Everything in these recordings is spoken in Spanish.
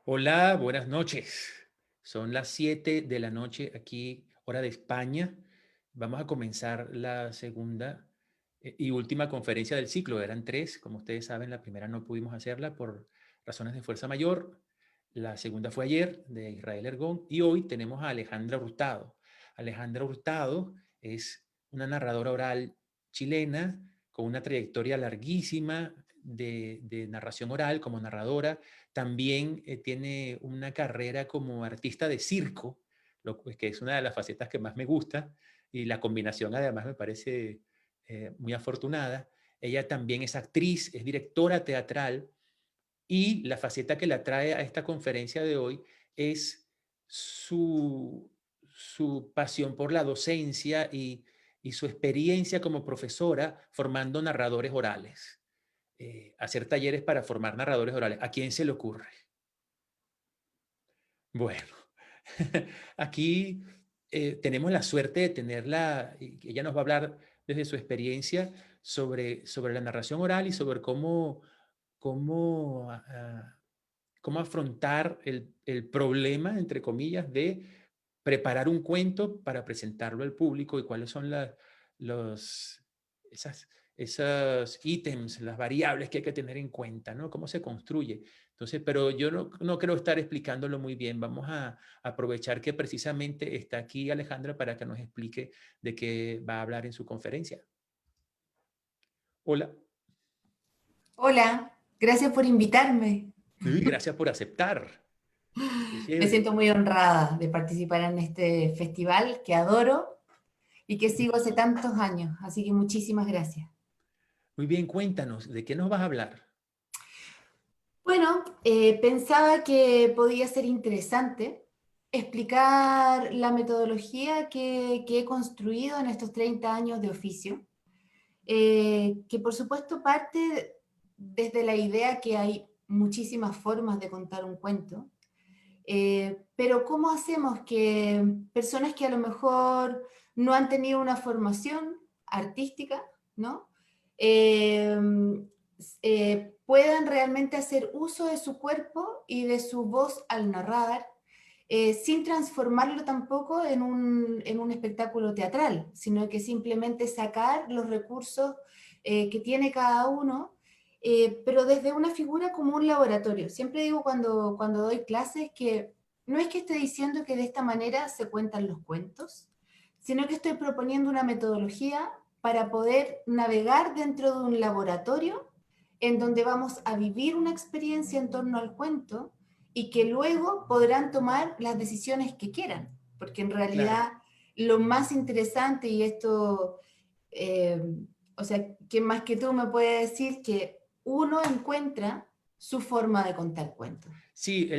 Hola, buenas noches. Son las 7 de la noche aquí, hora de España. Vamos a comenzar la segunda y última conferencia del ciclo. Eran tres, como ustedes saben, la primera no pudimos hacerla por razones de fuerza mayor. La segunda fue ayer, de Israel Ergón, y hoy tenemos a Alejandra Hurtado. Alejandra Hurtado es una narradora oral chilena con una trayectoria larguísima de narración oral como narradora. También tiene una carrera como artista de circo, que es una de las facetas que más me gusta, y la combinación además me parece muy afortunada. Ella también es actriz, es directora teatral, y la faceta que la trae a esta conferencia de hoy es su pasión por la docencia y su experiencia como profesora formando narradores orales. Hacer talleres para formar narradores orales. ¿A quién se le ocurre? Bueno, aquí tenemos la suerte de tenerla, y ella nos va a hablar desde su experiencia sobre la narración oral y sobre cómo, cómo afrontar el problema, entre comillas, de preparar un cuento para presentarlo al público y cuáles son los, esas, esos ítems, las variables que hay que tener en cuenta, ¿no? Cómo se construye. Entonces, pero yo no creo estar explicándolo muy bien. Vamos a aprovechar que precisamente está aquí Alejandra para que nos explique de qué va a hablar en su conferencia. Hola. Hola, gracias por invitarme. Y gracias por aceptar. Qué Me chévere. siento muy honrada de participar en este festival que adoro y que sigo hace tantos años, así que muchísimas gracias. Muy bien, cuéntanos, ¿de qué nos vas a hablar? Bueno, pensaba que podía ser interesante explicar la metodología que he construido en estos 30 años de oficio, que por supuesto parte desde la idea que hay muchísimas formas de contar un cuento. Pero ¿cómo hacemos que personas que a lo mejor no han tenido una formación artística, ¿no? Eh, puedan realmente hacer uso de su cuerpo y de su voz al narrar, sin transformarlo tampoco en un espectáculo teatral, sino que simplemente sacar los recursos que tiene cada uno, pero desde una figura como un laboratorio. Siempre digo cuando doy clases que no es que esté diciendo que de esta manera se cuentan los cuentos, sino que estoy proponiendo una metodología para poder navegar dentro de un laboratorio en donde vamos a vivir una experiencia en torno al cuento y que luego podrán tomar las decisiones que quieran, porque en Claro. realidad lo más interesante, y esto, eh, o sea, ¿quién más que tú me puede decir que uno encuentra su forma de contar cuentos? Sí,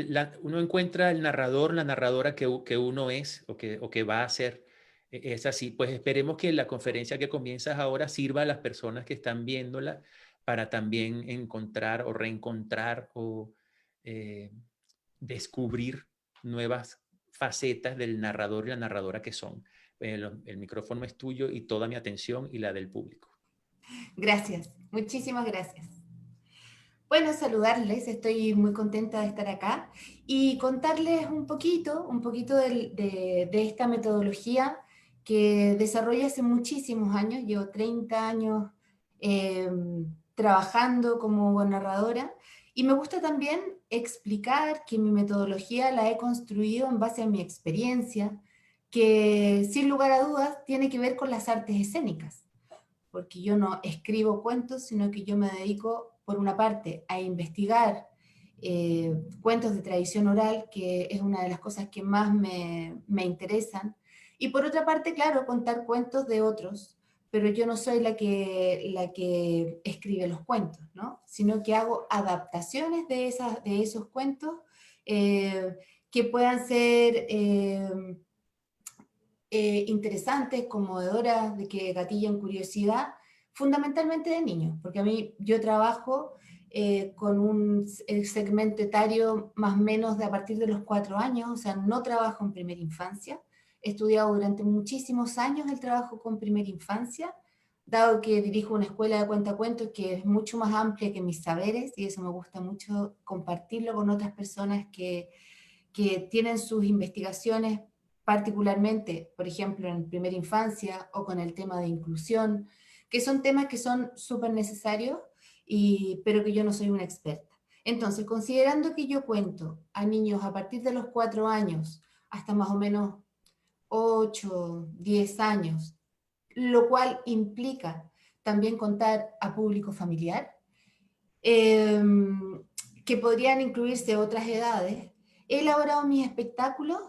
uno encuentra el narrador, la narradora que uno es o que va a ser. Es así. Pues esperemos que la conferencia que comienzas ahora sirva a las personas que están viéndola para también encontrar o reencontrar o eh, descubrir nuevas facetas del narrador y la narradora que son. El micrófono es tuyo y toda mi atención y la del público. Gracias, muchísimas gracias. Bueno, saludarles, estoy muy contenta de estar acá y contarles un poquito de esta metodología que desarrollé hace muchísimos años. Llevo 30 años eh, trabajando como narradora, y me gusta también explicar que mi metodología la he construido en base a mi experiencia, que sin lugar a dudas tiene que ver con las artes escénicas, porque yo no escribo cuentos, sino que yo me dedico, por una parte, a investigar cuentos de tradición oral, que es una de las cosas que más me interesan, y por otra parte, claro, contar cuentos de otros, pero yo no soy la que escribe los cuentos, ¿no? Sino que hago adaptaciones de esos cuentos, eh, que puedan ser interesantes, conmovedoras, de que gatillan curiosidad, fundamentalmente de niños, porque a mí yo trabajo con el segmento etario más o menos de a partir de los 4 años, o sea, no trabajo en primera infancia. He estudiado durante muchísimos años el trabajo con primera infancia, dado que dirijo una escuela de cuentacuentos que es mucho más amplia que mis saberes, y eso me gusta mucho compartirlo con otras personas que tienen sus investigaciones particularmente, por ejemplo, en primera infancia o con el tema de inclusión, que son temas que son súper necesarios, pero que yo no soy una experta. Entonces, considerando que yo cuento a niños a partir de los 4 años hasta más o menos 8, 10 años, lo cual implica también contar a público familiar, eh, que podrían incluirse otras edades, he elaborado mis espectáculos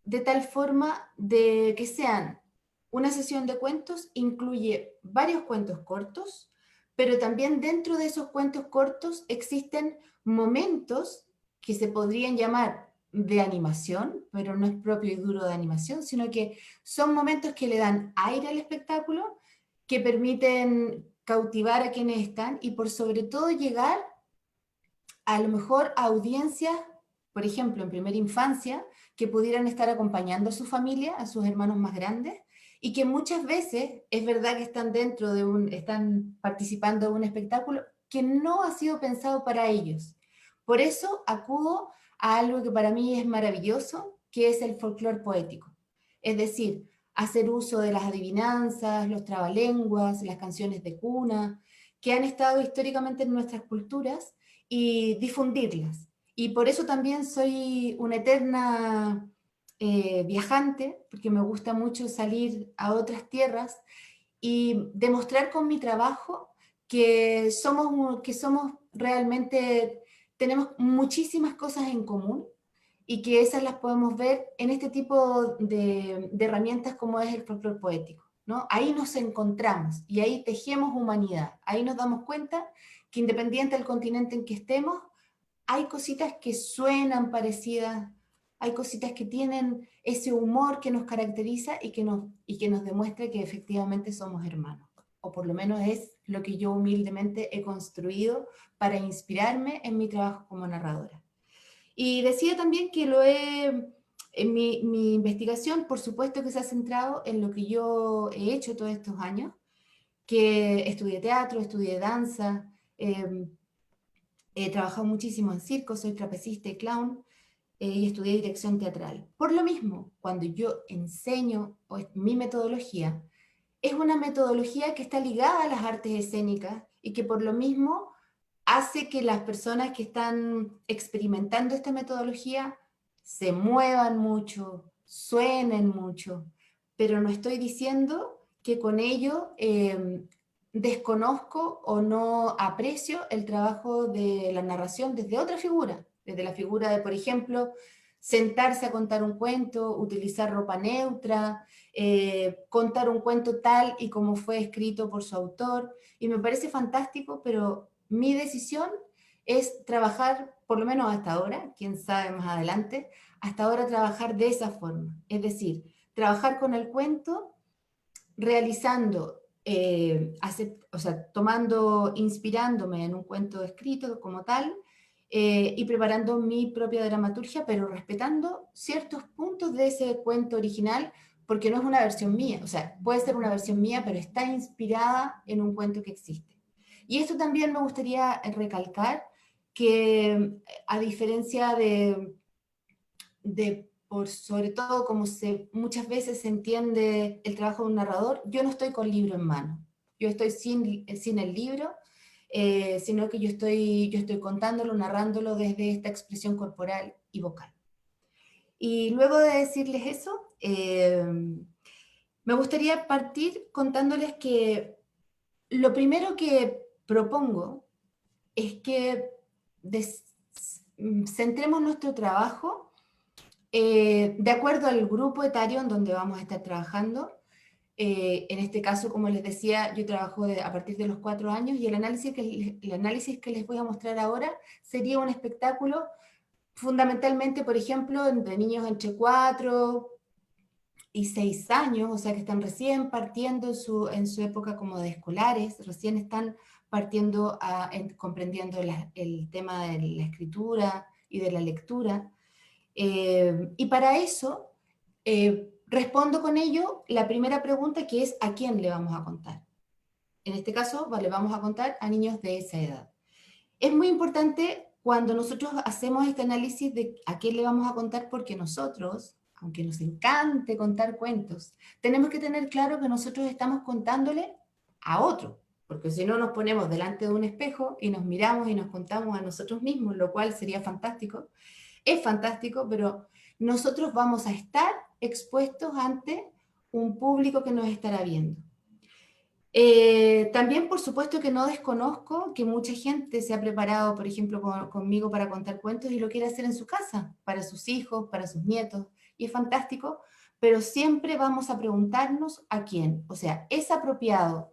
de tal forma de que sean una sesión de cuentos, incluye varios cuentos cortos, pero también dentro de esos cuentos cortos existen momentos que se podrían llamar de animación, pero no es propio y duro de animación, sino que son momentos que le dan aire al espectáculo, que permiten cautivar a quienes están y por sobre todo llegar a lo mejor a audiencias, por ejemplo, en primera infancia, que pudieran estar acompañando a su familia, a sus hermanos más grandes, y que muchas veces es verdad que están están participando de un espectáculo que no ha sido pensado para ellos. Por eso acudo a algo que para mí es maravilloso, que es el folclore poético. Es decir, hacer uso de las adivinanzas, los trabalenguas, las canciones de cuna, que han estado históricamente en nuestras culturas y difundirlas. Y por eso también soy una eterna viajante, porque me gusta mucho salir a otras tierras y demostrar con mi trabajo que somos realmente, tenemos muchísimas cosas en común y que esas las podemos ver en este tipo de herramientas como es el folclore poético, ¿no? Ahí nos encontramos y ahí tejemos humanidad, ahí nos damos cuenta que independiente del continente en que estemos, hay cositas que suenan parecidas, hay cositas que tienen ese humor que nos caracteriza y que nos demuestra que efectivamente somos hermanos. O por lo menos es lo que yo humildemente he construido para inspirarme en mi trabajo como narradora. Y decía también que en mi investigación, por supuesto que se ha centrado en lo que yo he hecho todos estos años, que estudié teatro, estudié danza, he trabajado muchísimo en circo, soy trapecista y clown, y estudié dirección teatral. Por lo mismo, cuando yo enseño mi metodología, es una metodología que está ligada a las artes escénicas y que por lo mismo hace que las personas que están experimentando esta metodología se muevan mucho, suenen mucho, pero no estoy diciendo que con ello desconozco o no aprecio el trabajo de la narración desde otra figura, desde la figura de, por ejemplo, sentarse a contar un cuento, utilizar ropa neutra, contar un cuento tal y como fue escrito por su autor, y me parece fantástico, pero mi decisión es trabajar, por lo menos hasta ahora, quién sabe más adelante, hasta ahora trabajar de esa forma, es decir, trabajar con el cuento realizando, o sea, inspirándome en un cuento escrito como tal, y preparando mi propia dramaturgia, pero respetando ciertos puntos de ese cuento original, porque no es una versión mía, o sea, puede ser una versión mía, pero está inspirada en un cuento que existe. Y esto también me gustaría recalcar, que a diferencia por sobre todo como muchas veces se entiende el trabajo de un narrador, yo no estoy con libro en mano, yo estoy sin el libro, sino que yo estoy contándolo, narrándolo desde esta expresión corporal y vocal. Y luego de decirles eso, me gustaría partir contándoles que lo primero que propongo es que centremos nuestro trabajo de acuerdo al grupo etario en donde vamos a estar trabajando. En este caso, como les decía, yo trabajo a partir de los 4 años y el análisis que les voy a mostrar ahora sería un espectáculo fundamentalmente, por ejemplo, de niños entre 4 y 6 años, o sea que están recién partiendo en su época como de escolares, recién están partiendo comprendiendo el tema de la escritura y de la lectura. Y para eso respondo con ello la primera pregunta, que es ¿a quién le vamos a contar? En este caso, le vamos a contar a niños de esa edad. Es muy importante cuando nosotros hacemos este análisis de a quién le vamos a contar, porque nosotros, aunque nos encante contar cuentos, tenemos que tener claro que nosotros estamos contándole a otro, porque si no nos ponemos delante de un espejo y nos miramos y nos contamos a nosotros mismos, lo cual sería fantástico, es fantástico, pero nosotros vamos a estar expuestos ante un público que nos estará viendo. También, por supuesto, que no desconozco que mucha gente se ha preparado, por ejemplo, conmigo para contar cuentos y lo quiere hacer en su casa, para sus hijos, para sus nietos, y es fantástico, pero siempre vamos a preguntarnos a quién. O sea, ¿es apropiado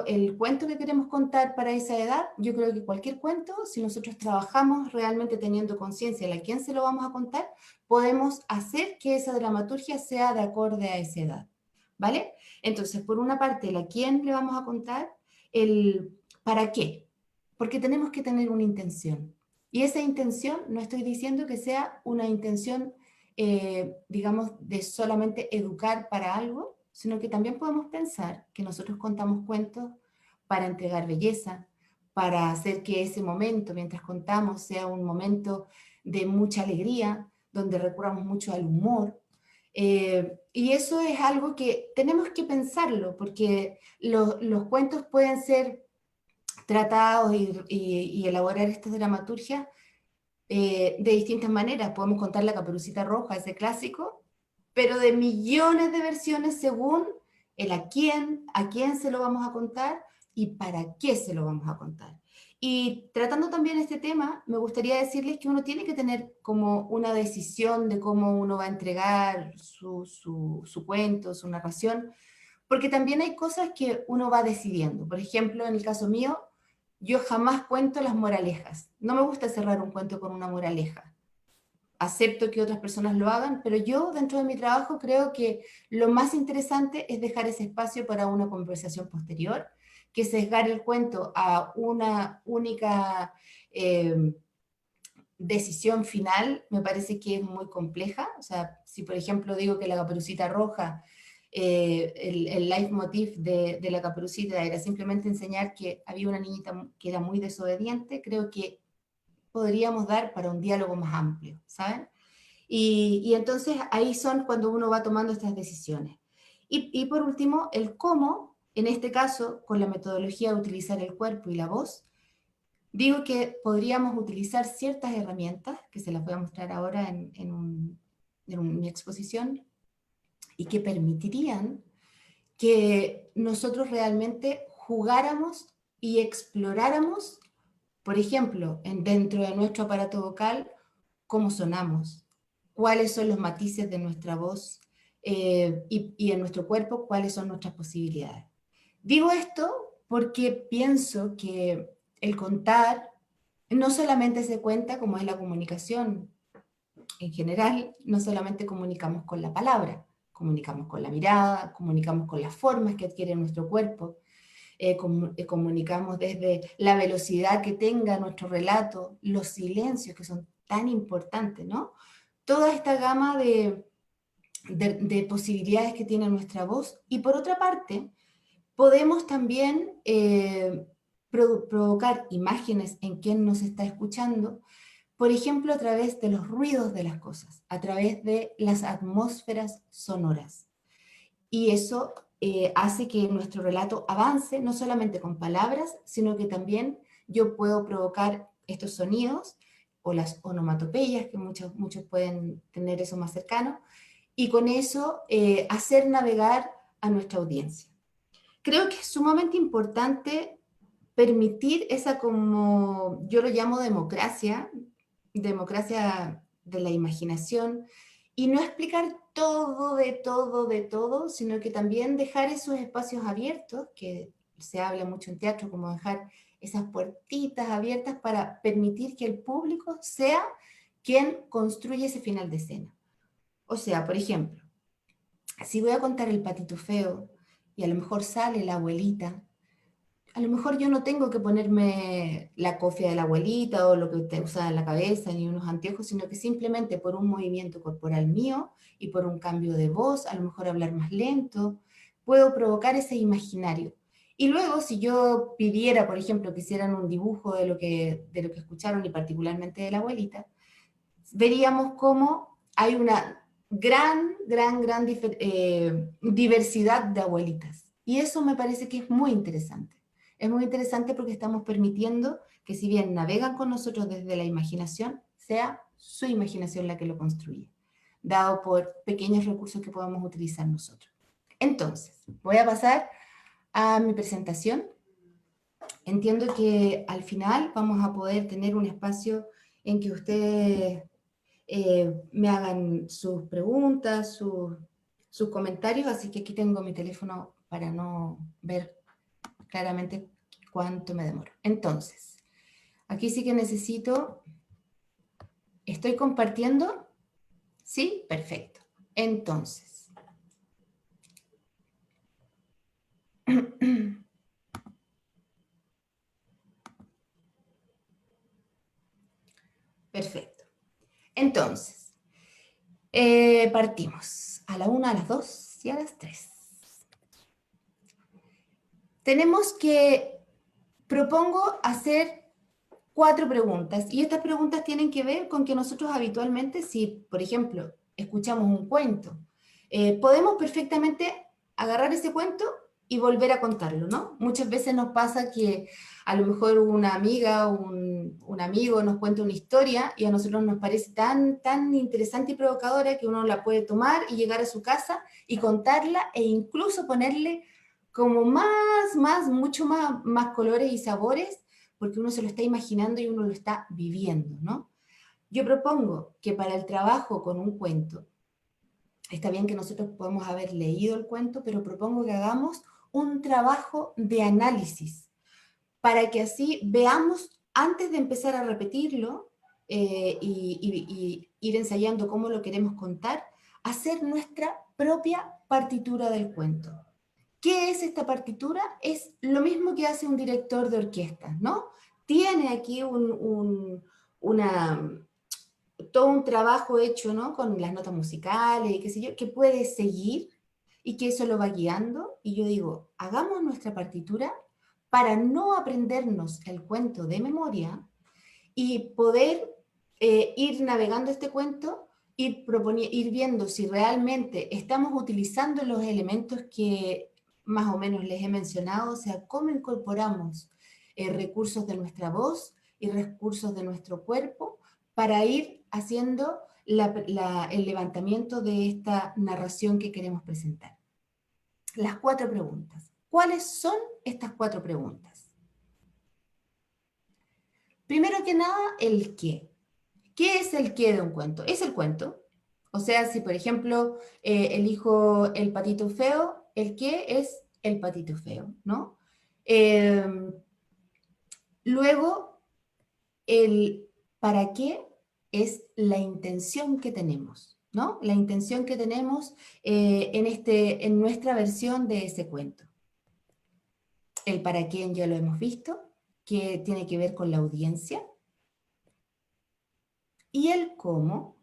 el cuento que queremos contar para esa edad? Yo creo que cualquier cuento, si nosotros trabajamos realmente teniendo conciencia de a quién se lo vamos a contar, podemos hacer que esa dramaturgia sea de acorde a esa edad, ¿vale? Entonces, por una parte, el a quién le vamos a contar, el para qué, porque tenemos que tener una intención. Y esa intención, no estoy diciendo que sea una intención, digamos, de solamente educar para algo, sino que también podemos pensar que nosotros contamos cuentos para entregar belleza, para hacer que ese momento, mientras contamos, sea un momento de mucha alegría, donde recurramos mucho al humor. Y eso es algo que tenemos que pensarlo, porque los cuentos pueden ser tratados y elaborar estas dramaturgias de distintas maneras. Podemos contar la Caperucita Roja, ese clásico, pero de millones de versiones según el a quién se lo vamos a contar y para qué se lo vamos a contar. Y tratando también este tema, me gustaría decirles que uno tiene que tener como una decisión de cómo uno va a entregar su cuento, su narración, porque también hay cosas que uno va decidiendo. Por ejemplo, en el caso mío, yo jamás cuento las moralejas. No me gusta cerrar un cuento con una moraleja. Acepto que otras personas lo hagan, pero yo dentro de mi trabajo creo que lo más interesante es dejar ese espacio para una conversación posterior, que sesgar el cuento a una única decisión final me parece que es muy compleja. O sea, si por ejemplo digo que la Caperucita Roja, el leitmotiv de la Caperucita era simplemente enseñar que había una niñita que era muy desobediente, creo que podríamos dar para un diálogo más amplio, ¿saben? Y entonces ahí son cuando uno va tomando estas decisiones. Y por último, el cómo, en este caso, con la metodología de utilizar el cuerpo y la voz, digo que podríamos utilizar ciertas herramientas, que se las voy a mostrar ahora en mi exposición, y que permitirían que nosotros realmente jugáramos y exploráramos, por ejemplo, dentro de nuestro aparato vocal, cómo sonamos, cuáles son los matices de nuestra voz y en nuestro cuerpo, cuáles son nuestras posibilidades. Digo esto porque pienso que el contar no solamente se cuenta como es la comunicación. En general, no solamente comunicamos con la palabra, comunicamos con la mirada, comunicamos con las formas que adquiere nuestro cuerpo, comunicamos desde la velocidad que tenga nuestro relato, los silencios que son tan importantes, ¿no? Toda esta gama de posibilidades que tiene nuestra voz. Y por otra parte, podemos también provocar imágenes en quien nos está escuchando, por ejemplo, a través de los ruidos de las cosas, a través de las atmósferas sonoras. Y eso hace que nuestro relato avance, no solamente con palabras, sino que también yo puedo provocar estos sonidos o las onomatopeyas, que muchos pueden tener eso más cercano, y con eso hacer navegar a nuestra audiencia. Creo que es sumamente importante permitir esa, como yo lo llamo, democracia de la imaginación, y no explicar todo de todo de todo, sino que también dejar esos espacios abiertos, que se habla mucho en teatro, como dejar esas puertitas abiertas para permitir que el público sea quien construye ese final de escena. O sea, por ejemplo, si voy a contar el Patito Feo y a lo mejor sale la abuelita, a lo mejor yo no tengo que ponerme la cofia de la abuelita o lo que usted usa en la cabeza, ni unos anteojos, sino que simplemente por un movimiento corporal mío y por un cambio de voz, a lo mejor hablar más lento, puedo provocar ese imaginario. Y luego, si yo pidiera, por ejemplo, que hicieran un dibujo de lo que escucharon y particularmente de la abuelita, veríamos cómo hay una gran diversidad de abuelitas. Y eso me parece que es muy interesante. Es muy interesante porque estamos permitiendo que si bien navegan con nosotros desde la imaginación, sea su imaginación la que lo construye, dado por pequeños recursos que podemos utilizar nosotros. Entonces, voy a pasar a mi presentación. Entiendo que al final vamos a poder tener un espacio en que ustedes me hagan sus preguntas, sus comentarios, así que aquí tengo mi teléfono para no ver claramente cuánto me demoro. Entonces, aquí sí que necesito, ¿estoy compartiendo? Sí, perfecto. Entonces, perfecto. Entonces, partimos a la 1, a las 2 y a las 3. Tenemos que, propongo hacer 4 preguntas, y estas preguntas tienen que ver con que nosotros habitualmente, si por ejemplo escuchamos un cuento, podemos perfectamente agarrar ese cuento y volver a contarlo, ¿no? Muchas veces nos pasa que a lo mejor una amiga, un amigo nos cuenta una historia y a nosotros nos parece tan interesante y provocadora que uno la puede tomar y llegar a su casa y contarla e incluso ponerle como mucho más colores y sabores porque uno se lo está imaginando y uno lo está viviendo, ¿no? Yo propongo que para el trabajo con un cuento, está bien que nosotros podemos haber leído el cuento, pero propongo que hagamos un trabajo de análisis para que así veamos, antes de empezar a repetirlo y ir ensayando cómo lo queremos contar, hacer nuestra propia partitura del cuento. ¿Qué es esta partitura? Es lo mismo que hace un director de orquesta, ¿no? Tiene aquí todo un trabajo hecho, ¿no? Con las notas musicales y qué sé yo, que puede seguir y que eso lo va guiando. Y yo digo, hagamos nuestra partitura para no aprendernos el cuento de memoria y poder ir navegando este cuento, ir viendo si realmente estamos utilizando los elementos que más o menos les he mencionado, o sea, cómo incorporamos recursos de nuestra voz y recursos de nuestro cuerpo para ir haciendo el levantamiento de esta narración que queremos presentar. Las 4 preguntas. ¿Cuáles son estas 4 preguntas? Primero que nada, el qué. ¿Qué es el qué de un cuento? Es el cuento. O sea, si por ejemplo elijo el patito feo, el qué es el patito feo, ¿no? Eh, Luego, el para qué es la intención que tenemos, ¿no? La intención que tenemos en nuestra versión de ese cuento. El para qué ya lo hemos visto, que tiene que ver con la audiencia. Y el cómo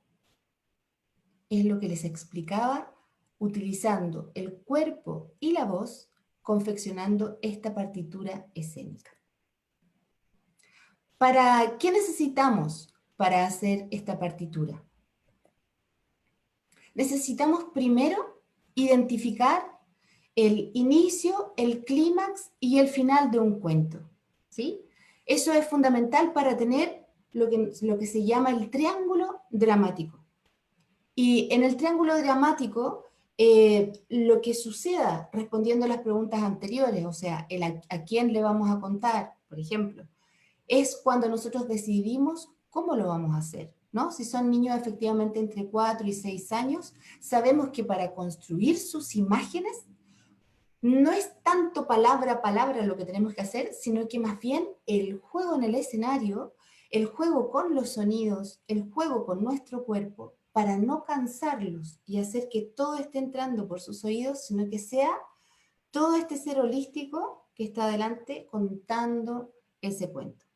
es lo que les explicaba, utilizando el cuerpo y la voz, confeccionando esta partitura escénica. ¿Para qué necesitamos para hacer esta partitura? Necesitamos primero identificar el inicio, el clímax y el final de un cuento, ¿sí? Eso es fundamental para tener lo que se llama el triángulo dramático. Y en el triángulo dramático, lo que suceda respondiendo a las preguntas anteriores, o sea, a quién le vamos a contar, por ejemplo, es cuando nosotros decidimos cómo lo vamos a hacer, ¿no? Si son niños efectivamente entre 4 y 6 años, sabemos que para construir sus imágenes no es tanto palabra a palabra lo que tenemos que hacer, sino que más bien el juego en el escenario, el juego con los sonidos, el juego con nuestro cuerpo, para no cansarlos y hacer que todo esté entrando por sus oídos, sino que sea todo este ser holístico que está adelante contando ese cuento.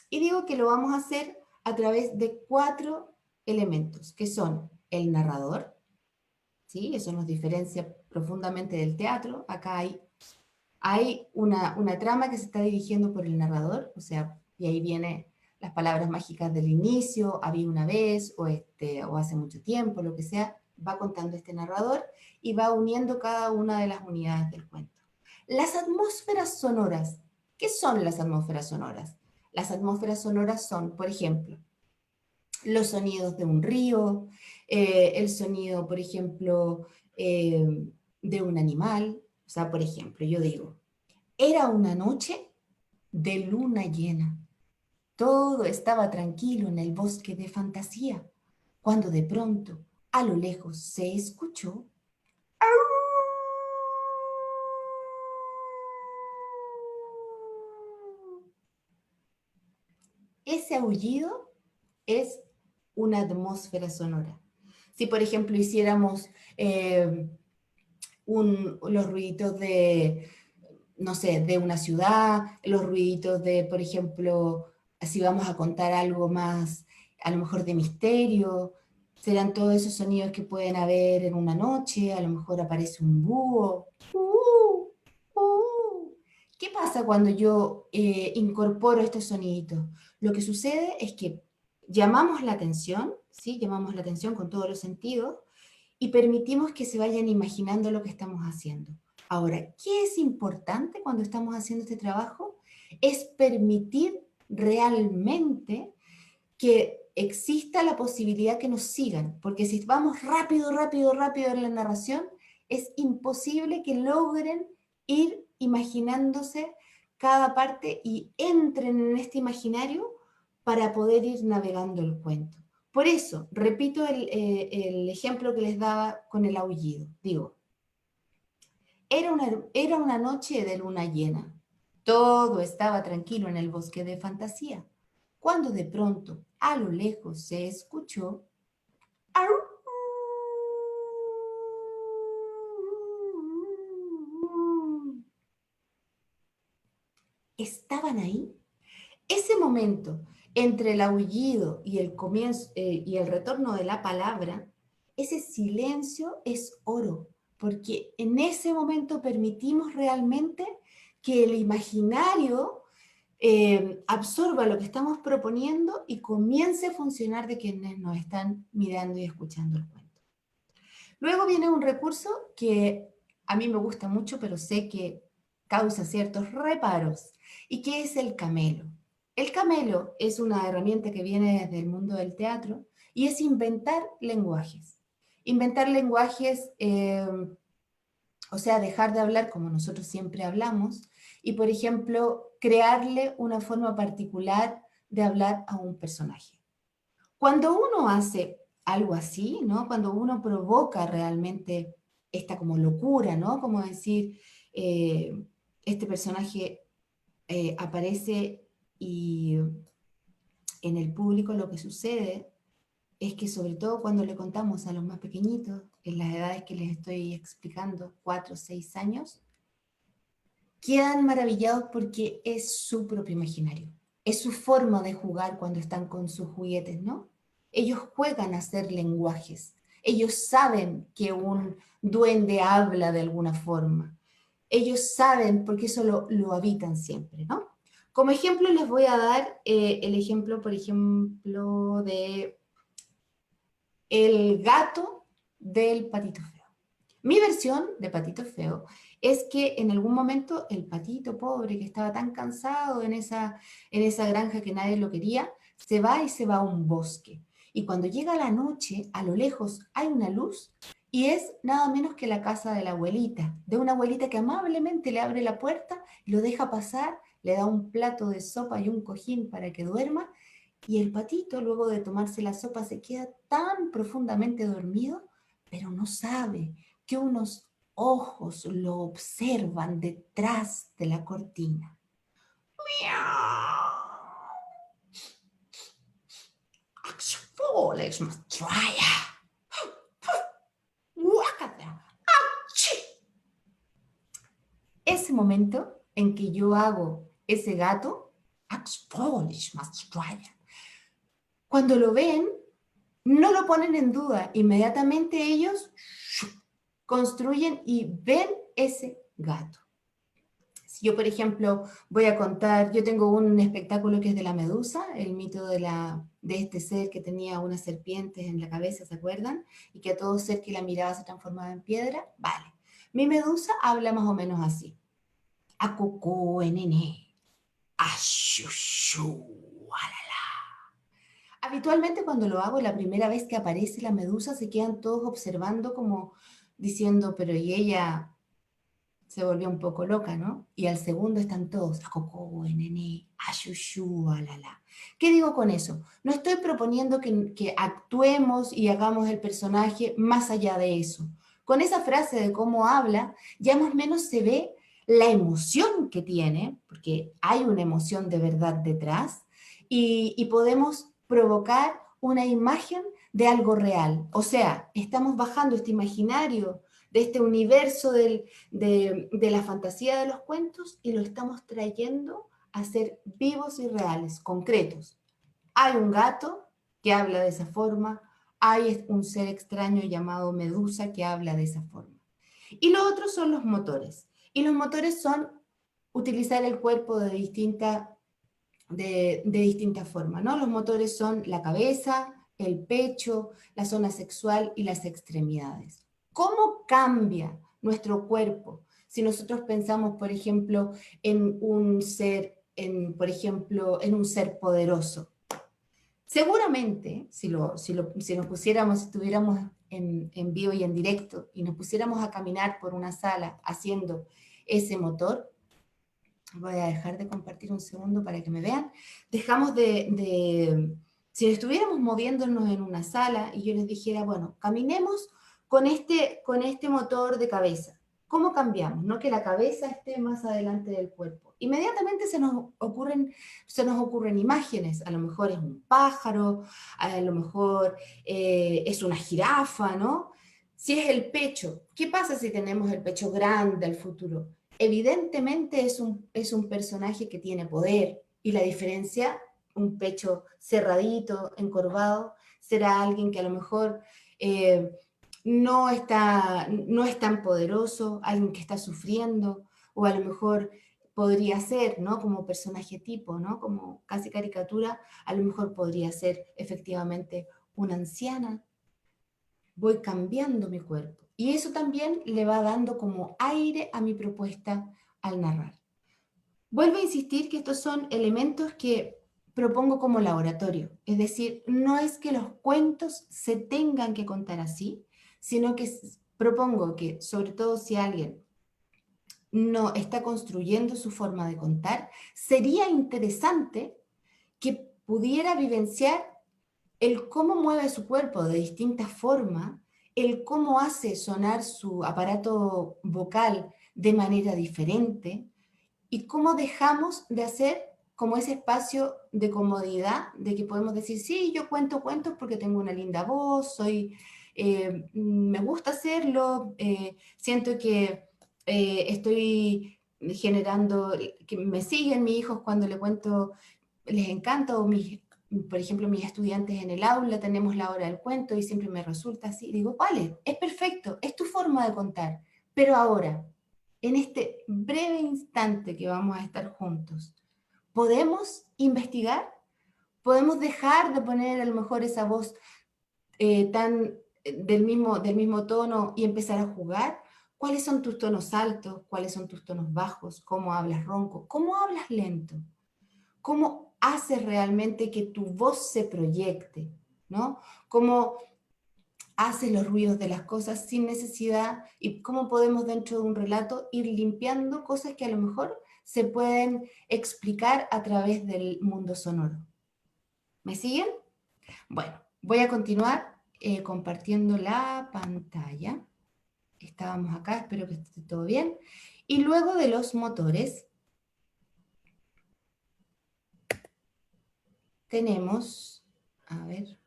Y digo que lo vamos a hacer a través de 4 elementos, que son el narrador, ¿sí? Eso nos diferencia profundamente del teatro. Acá hay Hay una trama que se está dirigiendo por el narrador, o sea, y ahí vienen las palabras mágicas del inicio, había una vez, o hace mucho tiempo, lo que sea, va contando este narrador y va uniendo cada una de las unidades del cuento. Las atmósferas sonoras. ¿Qué son las atmósferas sonoras? Las atmósferas sonoras son, por ejemplo, los sonidos de un río, el sonido, por ejemplo, de un animal. O sea, por ejemplo, yo digo, era una noche de luna llena. Todo estaba tranquilo en el bosque de fantasía, cuando de pronto, a lo lejos, se escuchó. Ese aullido es una atmósfera sonora. Si, por ejemplo, hiciéramos los ruiditos de, no sé, de una ciudad, los ruiditos de, por ejemplo, si vamos a contar algo más, a lo mejor de misterio, serán todos esos sonidos que pueden haber en una noche, a lo mejor aparece un búho. ¿Qué pasa cuando yo incorporo estos soniditos? Lo que sucede es que llamamos la atención, ¿sí? Llamamos la atención con todos los sentidos, y permitimos que se vayan imaginando lo que estamos haciendo. Ahora, ¿qué es importante cuando estamos haciendo este trabajo? Es permitir realmente que exista la posibilidad que nos sigan, porque si vamos rápido, rápido, rápido en la narración, es imposible que logren ir imaginándose cada parte y entren en este imaginario para poder ir navegando el cuento. Por eso, repito el ejemplo que les daba con el aullido. Digo, era una noche de luna llena. Todo estaba tranquilo en el bosque de fantasía, cuando de pronto, a lo lejos, se escuchó. ¿Estaban ahí? Ese momento entre el aullido y el comienzo y el retorno de la palabra, ese silencio es oro, porque en ese momento permitimos realmente que el imaginario absorba lo que estamos proponiendo y comience a funcionar de quienes nos están mirando y escuchando el cuento. Luego viene un recurso que a mí me gusta mucho, pero sé que causa ciertos reparos, y que es el camelo. El camelo es una herramienta que viene desde el mundo del teatro y es inventar lenguajes. Inventar lenguajes, o sea, dejar de hablar como nosotros siempre hablamos y, por ejemplo, crearle una forma particular de hablar a un personaje. Cuando uno hace algo así, ¿no? Cuando uno provoca realmente esta como locura, ¿no? Como decir, este personaje aparece y en el público lo que sucede es que sobre todo cuando le contamos a los más pequeñitos, en las edades que les estoy explicando, 4 o 6 años, quedan maravillados porque es su propio imaginario. Es su forma de jugar cuando están con sus juguetes, ¿no? Ellos juegan a hacer lenguajes. Ellos saben que un duende habla de alguna forma. Ellos saben porque eso lo habitan siempre, ¿no? Como ejemplo les voy a dar el ejemplo, por ejemplo, de el gato del Patito Feo. Mi versión de Patito Feo es que en algún momento el patito pobre que estaba tan cansado en esa granja que nadie lo quería, se va y se va a un bosque. Y cuando llega la noche, a lo lejos hay una luz y es nada menos que la casa de una abuelita que amablemente le abre la puerta, lo deja pasar, le da un plato de sopa y un cojín para que duerma, y el patito, luego de tomarse la sopa, se queda tan profundamente dormido, pero no sabe que unos ojos lo observan detrás de la cortina. Ese momento en que yo hago ese gato, cuando lo ven, no lo ponen en duda. Inmediatamente ellos construyen y ven ese gato. Si yo, por ejemplo, voy a contar, yo tengo un espectáculo que es de la medusa, el mito de este ser que tenía unas serpientes en la cabeza, ¿se acuerdan? Y que a todo ser que la miraba se transformaba en piedra. Vale. Mi medusa habla más o menos así. Acocó, enene, ashushu, alala. Habitualmente cuando lo hago, la primera vez que aparece la medusa, se quedan todos observando como diciendo, pero ¿y ella se volvió un poco loca, ¿no? Y al segundo están todos, a coco, nene, a shushu, a la la. ¿Qué digo con eso? No estoy proponiendo que actuemos y hagamos el personaje más allá de eso. Con esa frase de cómo habla, ya más o menos se ve la emoción que tiene, porque hay una emoción de verdad detrás, y podemos provocar una imagen de algo real. O sea, estamos bajando este imaginario de este universo de la fantasía de los cuentos y lo estamos trayendo a ser vivos y reales, concretos. Hay un gato que habla de esa forma, hay un ser extraño llamado Medusa que habla de esa forma. Y lo otro son los motores. Y los motores son utilizar el cuerpo de distinta forma, ¿no? Los motores son la cabeza, el pecho, la zona sexual y las extremidades. ¿Cómo cambia nuestro cuerpo si nosotros pensamos, por ejemplo, en un ser, por ejemplo, en un ser poderoso? Seguramente, si nos pusiéramos, si estuviéramos en vivo y en directo y nos pusiéramos a caminar por una sala haciendo ese motor, voy a dejar de compartir un segundo para que me vean. Dejamos si estuviéramos moviéndonos en una sala y yo les dijera, bueno, caminemos con este motor de cabeza. ¿Cómo cambiamos? No que la cabeza esté más adelante del cuerpo. Inmediatamente se nos ocurren imágenes. A lo mejor es un pájaro, a lo mejor es una jirafa, ¿no? Si es el pecho, ¿qué pasa si tenemos el pecho grande al futuro? Evidentemente es un personaje que tiene poder y la diferencia, un pecho cerradito, encorvado, será alguien que a lo mejor eh, no es tan poderoso, alguien que está sufriendo, o a lo mejor podría ser, ¿no? Como personaje tipo, ¿no? Como casi caricatura, a lo mejor podría ser efectivamente una anciana. Voy cambiando mi cuerpo. Y eso también le va dando como aire a mi propuesta al narrar. Vuelvo a insistir que estos son elementos que propongo como laboratorio. Es decir, no es que los cuentos se tengan que contar así, sino que propongo que, sobre todo si alguien no está construyendo su forma de contar, sería interesante que pudiera vivenciar el cómo mueve su cuerpo de distintas formas, el cómo hace sonar su aparato vocal de manera diferente y cómo dejamos de hacer como ese espacio de comodidad de que podemos decir, sí, yo cuento cuentos porque tengo una linda voz, me gusta hacerlo, siento que estoy generando, que me siguen mis hijos cuando le cuento, les encanta, por ejemplo, mis estudiantes en el aula, tenemos la hora del cuento y siempre me resulta así. Digo, vale, es perfecto, es tu forma de contar, pero ahora, en este breve instante que vamos a estar juntos, ¿podemos investigar? ¿Podemos dejar de poner a lo mejor esa voz del mismo tono y empezar a jugar? ¿Cuáles son tus tonos altos? ¿Cuáles son tus tonos bajos? ¿Cómo hablas ronco? ¿Cómo hablas lento? ¿Cómo haces realmente que tu voz se proyecte? ¿No? ¿Cómo haces los ruidos de las cosas sin necesidad? ¿Y cómo podemos dentro de un relato ir limpiando cosas que a lo mejor se pueden explicar a través del mundo sonoro? ¿Me siguen? Bueno, voy a continuar compartiendo la pantalla. Estábamos acá, espero que esté todo bien. Y luego de los motores, tenemos, a ver,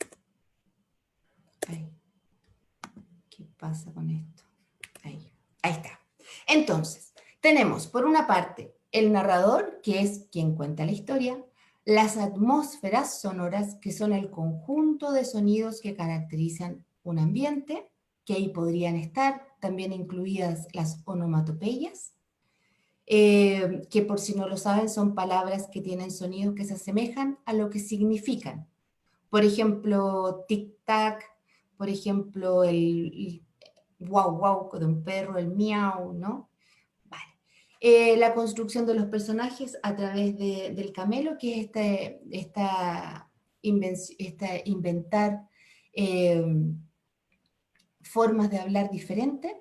ahí, ¿qué pasa con esto? Ahí está. Entonces, tenemos por una parte el narrador, que es quien cuenta la historia, las atmósferas sonoras, que son el conjunto de sonidos que caracterizan un ambiente, que ahí podrían estar también incluidas las onomatopeyas, que por si no lo saben son palabras que tienen sonidos que se asemejan a lo que significan. Por ejemplo, tic-tac, por ejemplo, el guau guau de un perro, el miau, ¿no? Vale. La construcción de los personajes a través del camelo, que es inventar eh, formas de hablar diferentes.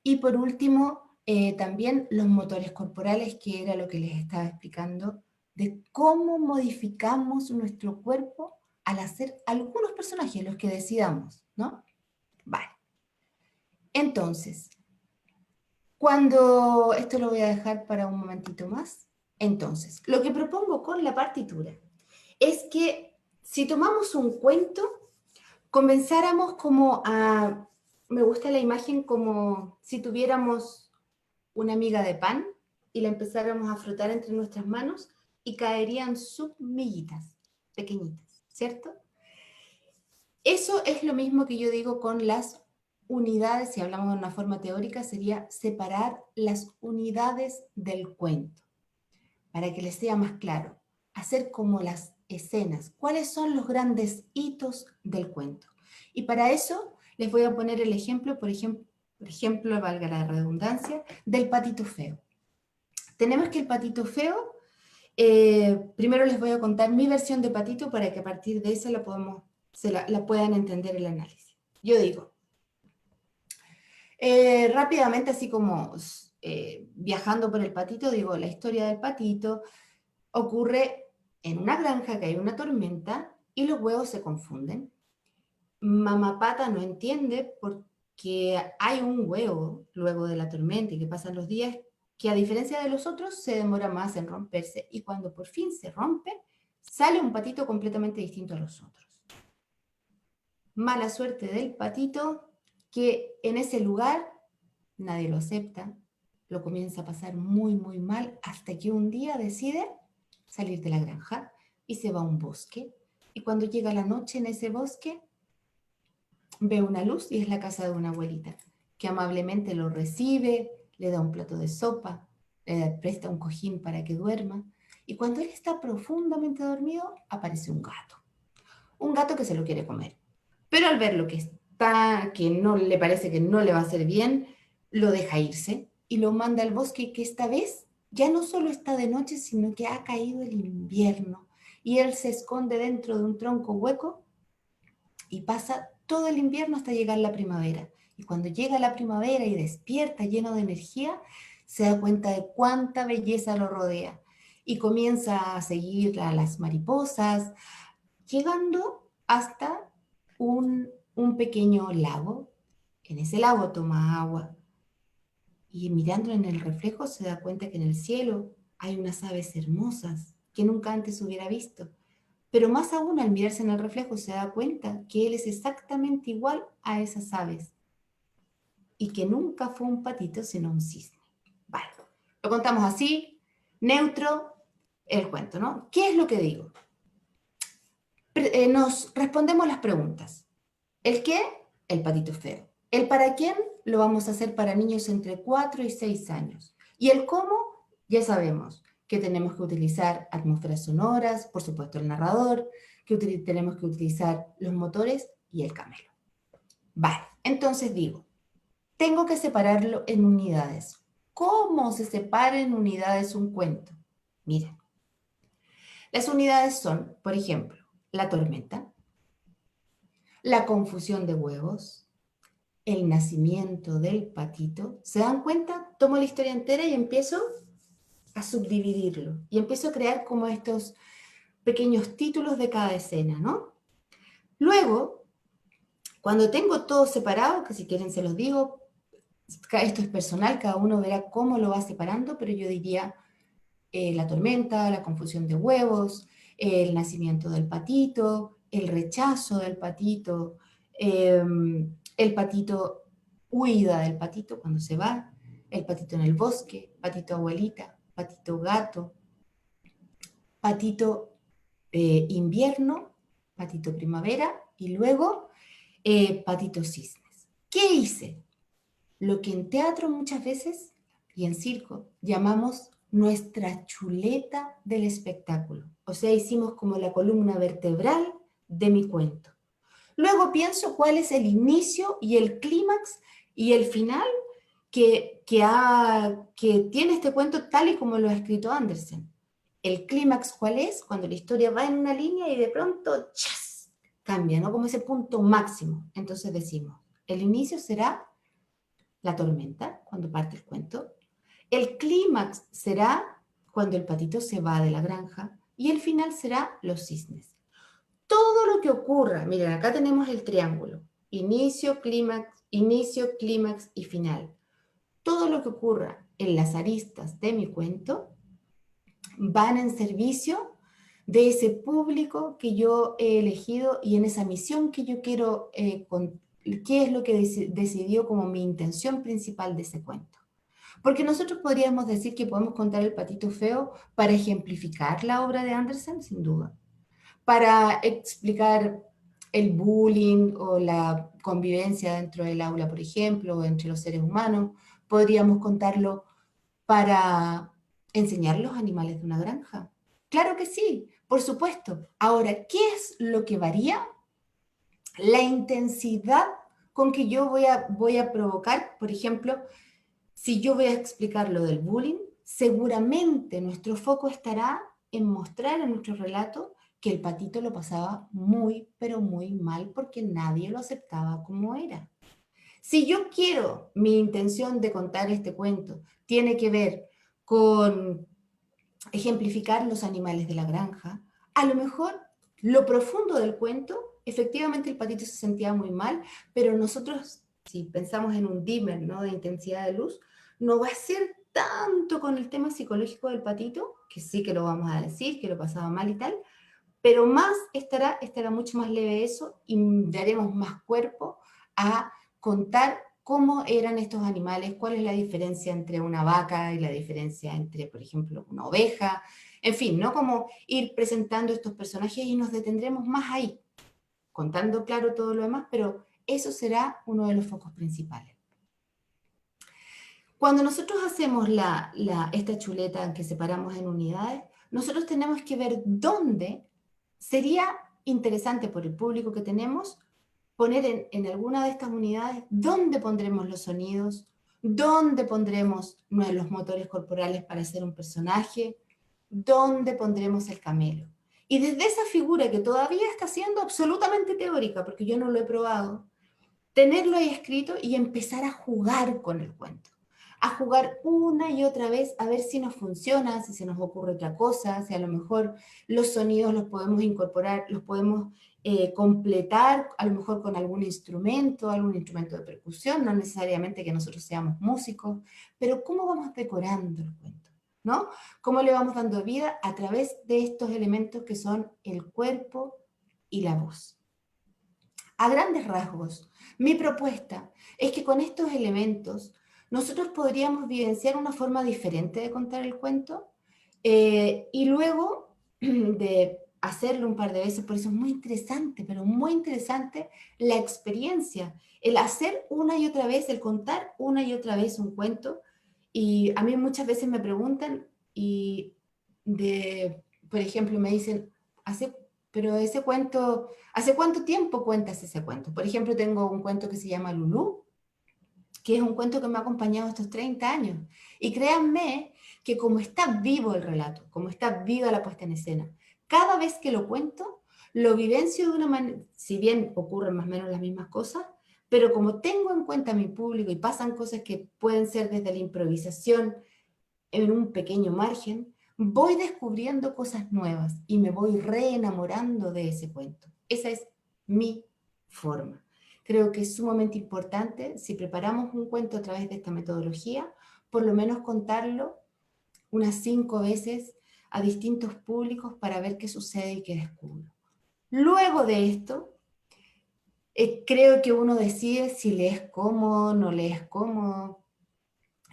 Y por último, también los motores corporales, que era lo que les estaba explicando, de cómo modificamos nuestro cuerpo al hacer algunos personajes, los que decidamos, ¿no? Vale. Entonces, esto lo voy a dejar para un momentito más. Entonces, lo que propongo con la partitura es que si tomamos un cuento, comenzáramos como me gusta la imagen como si tuviéramos una miga de pan y la empezáramos a frotar entre nuestras manos y caerían submiguitas pequeñitas, ¿cierto? Eso es lo mismo que yo digo con las unidades, si hablamos de una forma teórica, sería separar las unidades del cuento, para que les sea más claro, hacer como las escenas, cuáles son los grandes hitos del cuento. Y para eso les voy a poner el ejemplo, por ejemplo, valga la redundancia, del patito feo. Tenemos que el patito feo, primero les voy a contar mi versión de patito para que a partir de esa la puedan entender el análisis. Yo digo, rápidamente, así como viajando por el patito, digo, la historia del patito ocurre en una granja que hay una tormenta y los huevos se confunden. Mamá Pata no entiende por qué hay un huevo luego de la tormenta y que pasan los días que a diferencia de los otros se demora más en romperse y cuando por fin se rompe, sale un patito completamente distinto a los otros. Mala suerte del patito que en ese lugar nadie lo acepta, lo comienza a pasar muy, muy mal hasta que un día decide salir de la granja y se va a un bosque. Y cuando llega la noche en ese bosque, ve una luz y es la casa de una abuelita, que amablemente lo recibe, le da un plato de sopa, le presta un cojín para que duerma. Y cuando él está profundamente dormido, aparece un gato. Un gato que se lo quiere comer. Pero al ver lo que está, que no le parece que no le va a hacer bien, lo deja irse y lo manda al bosque que esta vez ya no solo está de noche, sino que ha caído el invierno y él se esconde dentro de un tronco hueco y pasa todo el invierno hasta llegar la primavera. Y cuando llega la primavera y despierta lleno de energía, se da cuenta de cuánta belleza lo rodea y comienza a seguir a las mariposas, llegando hasta un pequeño lago. En ese lago toma agua y mirando en el reflejo se da cuenta que en el cielo hay unas aves hermosas que nunca antes hubiera visto. Pero más aún al mirarse en el reflejo se da cuenta que él es exactamente igual a esas aves y que nunca fue un patito sino un cisne. Vale, lo contamos así, neutro, el cuento, ¿no? ¿Qué es lo que digo? Nos respondemos las preguntas. ¿El qué? El patito feo. ¿El para quién? Lo vamos a hacer para niños entre 4 y 6 años. ¿Y el cómo? Ya sabemos que tenemos que utilizar atmósferas sonoras, por supuesto el narrador, que tenemos que utilizar los motores y el camelo. Vale, entonces digo, tengo que separarlo en unidades. ¿Cómo se separa en unidades un cuento? Miren, las unidades son, por ejemplo, la tormenta, la confusión de huevos, el nacimiento del patito. ¿Se dan cuenta? Tomo la historia entera y empiezo a subdividirlo. Y empiezo a crear como estos pequeños títulos de cada escena, ¿no? Luego, cuando tengo todo separado, que si quieren se los digo, esto es personal, cada uno verá cómo lo va separando, pero yo diría la tormenta, la confusión de huevos, el nacimiento del patito, el rechazo del patito, el patito, huida del patito cuando se va, el patito en el bosque, patito abuelita, patito gato, patito invierno, patito primavera y luego patito cisnes. ¿Qué hice? Lo que en teatro muchas veces y en circo llamamos nuestra chuleta del espectáculo. O sea, hicimos como la columna vertebral de mi cuento. Luego pienso cuál es el inicio y el clímax y el final que tiene este cuento tal y como lo ha escrito Andersen. El clímax, ¿cuál es? Cuando la historia va en una línea y de pronto ¡chas! Cambia, ¿no? Como ese punto máximo. Entonces decimos, el inicio será la tormenta, cuando parte el cuento. El clímax será cuando el patito se va de la granja y el final será los cisnes. Todo lo que ocurra, miren, acá tenemos el triángulo, inicio, clímax y final. Todo lo que ocurra en las aristas de mi cuento van en servicio de ese público que yo he elegido y en esa misión que yo quiero, qué es lo que decidió como mi intención principal de ese cuento. Porque nosotros podríamos decir que podemos contar el patito feo para ejemplificar la obra de Andersen, sin duda, para explicar el bullying o la convivencia dentro del aula, por ejemplo, o entre los seres humanos. Podríamos contarlo para enseñar los animales de una granja. Claro que sí, por supuesto. Ahora, ¿qué es lo que varía? La intensidad con que yo voy a provocar, por ejemplo, si yo voy a explicar lo del bullying, seguramente nuestro foco estará en mostrar en nuestro relato que el patito lo pasaba muy, pero muy mal porque nadie lo aceptaba como era. Si yo quiero, mi intención de contar este cuento tiene que ver con ejemplificar los animales de la granja, a lo mejor lo profundo del cuento, efectivamente el patito se sentía muy mal, pero nosotros, si pensamos en un dimmer, ¿no?, de intensidad de luz, no va a ser tanto con el tema psicológico del patito, que sí que lo vamos a decir, que lo pasaba mal y tal, pero más estará mucho más leve eso y daremos más cuerpo a contar cómo eran estos animales, cuál es la diferencia entre una vaca y la diferencia entre, por ejemplo, una oveja, en fin, ¿no? Como ir presentando estos personajes y nos detendremos más ahí, contando claro todo lo demás, pero eso será uno de los focos principales. Cuando nosotros hacemos esta chuleta en que separamos en unidades, nosotros tenemos que ver dónde sería interesante por el público que tenemos poner en alguna de estas unidades dónde pondremos los sonidos, dónde pondremos los motores corporales para hacer un personaje, dónde pondremos el camelo. Y desde esa figura que todavía está siendo absolutamente teórica, porque yo no lo he probado, tenerlo ahí escrito y empezar a jugar con el cuento. A jugar una y otra vez a ver si nos funciona, si se nos ocurre otra cosa, si a lo mejor los sonidos los podemos incorporar, los podemos completar a lo mejor con algún instrumento de percusión, no necesariamente que nosotros seamos músicos, pero cómo vamos decorando el cuento, ¿no? Cómo le vamos dando vida a través de estos elementos que son el cuerpo y la voz. A grandes rasgos, mi propuesta es que con estos elementos nosotros podríamos vivenciar una forma diferente de contar el cuento y luego de hacerlo un par de veces, por eso es muy interesante, pero muy interesante la experiencia, el hacer una y otra vez, el contar una y otra vez un cuento. Y a mí muchas veces me preguntan y por ejemplo, me dicen, pero ese cuento, ¿hace cuánto tiempo cuentas ese cuento? Por ejemplo, tengo un cuento que se llama Lulú, que es un cuento que me ha acompañado estos 30 años. Y créanme que como está vivo el relato, como está viva la puesta en escena, cada vez que lo cuento, lo vivencio de una manera, si bien ocurren más o menos las mismas cosas, pero como tengo en cuenta a mi público y pasan cosas que pueden ser desde la improvisación en un pequeño margen, voy descubriendo cosas nuevas y me voy reenamorando de ese cuento. Esa es mi forma. Creo que es sumamente importante, si preparamos un cuento a través de esta metodología, por lo menos contarlo unas 5 veces a distintos públicos para ver qué sucede y qué descubro. Luego de esto, creo que uno decide si le es cómodo, no le es cómodo,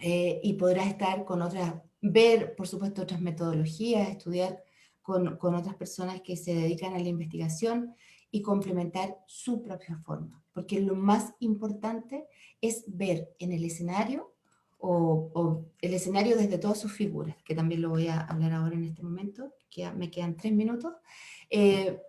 y podrá estar con otras, ver, por supuesto, otras metodologías, estudiar con otras personas que se dedican a la investigación y complementar su propia forma. Porque lo más importante es ver en el escenario o el escenario desde todas sus figuras, que también lo voy a hablar ahora en este momento, que me quedan 3 minutos, que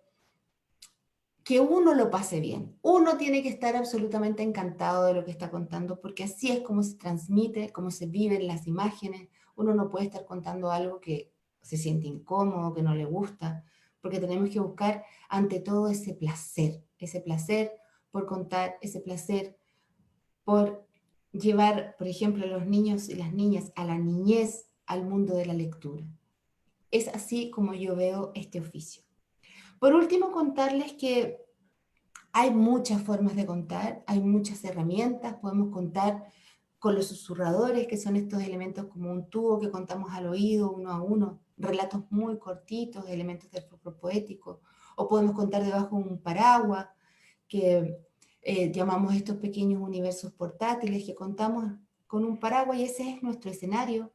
uno lo pase bien. Uno tiene que estar absolutamente encantado de lo que está contando, porque así es como se transmite, cómo se viven las imágenes. Uno no puede estar contando algo que se siente incómodo, que no le gusta, porque tenemos que buscar ante todo ese placer por contar, ese placer por llevar, por ejemplo, a los niños y las niñas a la niñez, al mundo de la lectura. Es así como yo veo este oficio. Por último, contarles que hay muchas formas de contar, hay muchas herramientas, podemos contar con los susurradores, que son estos elementos como un tubo que contamos al oído, uno a uno, relatos muy cortitos, elementos del folclore poético, o podemos contar debajo de un paraguas, que llamamos estos pequeños universos portátiles, que contamos con un paraguas y ese es nuestro escenario,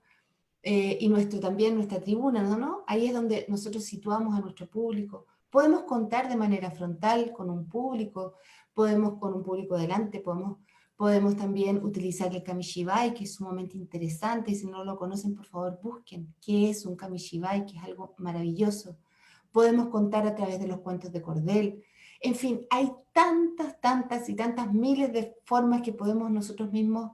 y también nuestra tribuna, ¿no? Ahí es donde nosotros situamos a nuestro público. Podemos contar de manera frontal con un público, podemos con un público delante, podemos también utilizar el kamishibai, que es sumamente interesante, y si no lo conocen, por favor, busquen qué es un kamishibai, que es algo maravilloso. Podemos contar a través de los cuentos de cordel. En fin, hay tantas, tantas y tantas miles de formas que podemos nosotros mismos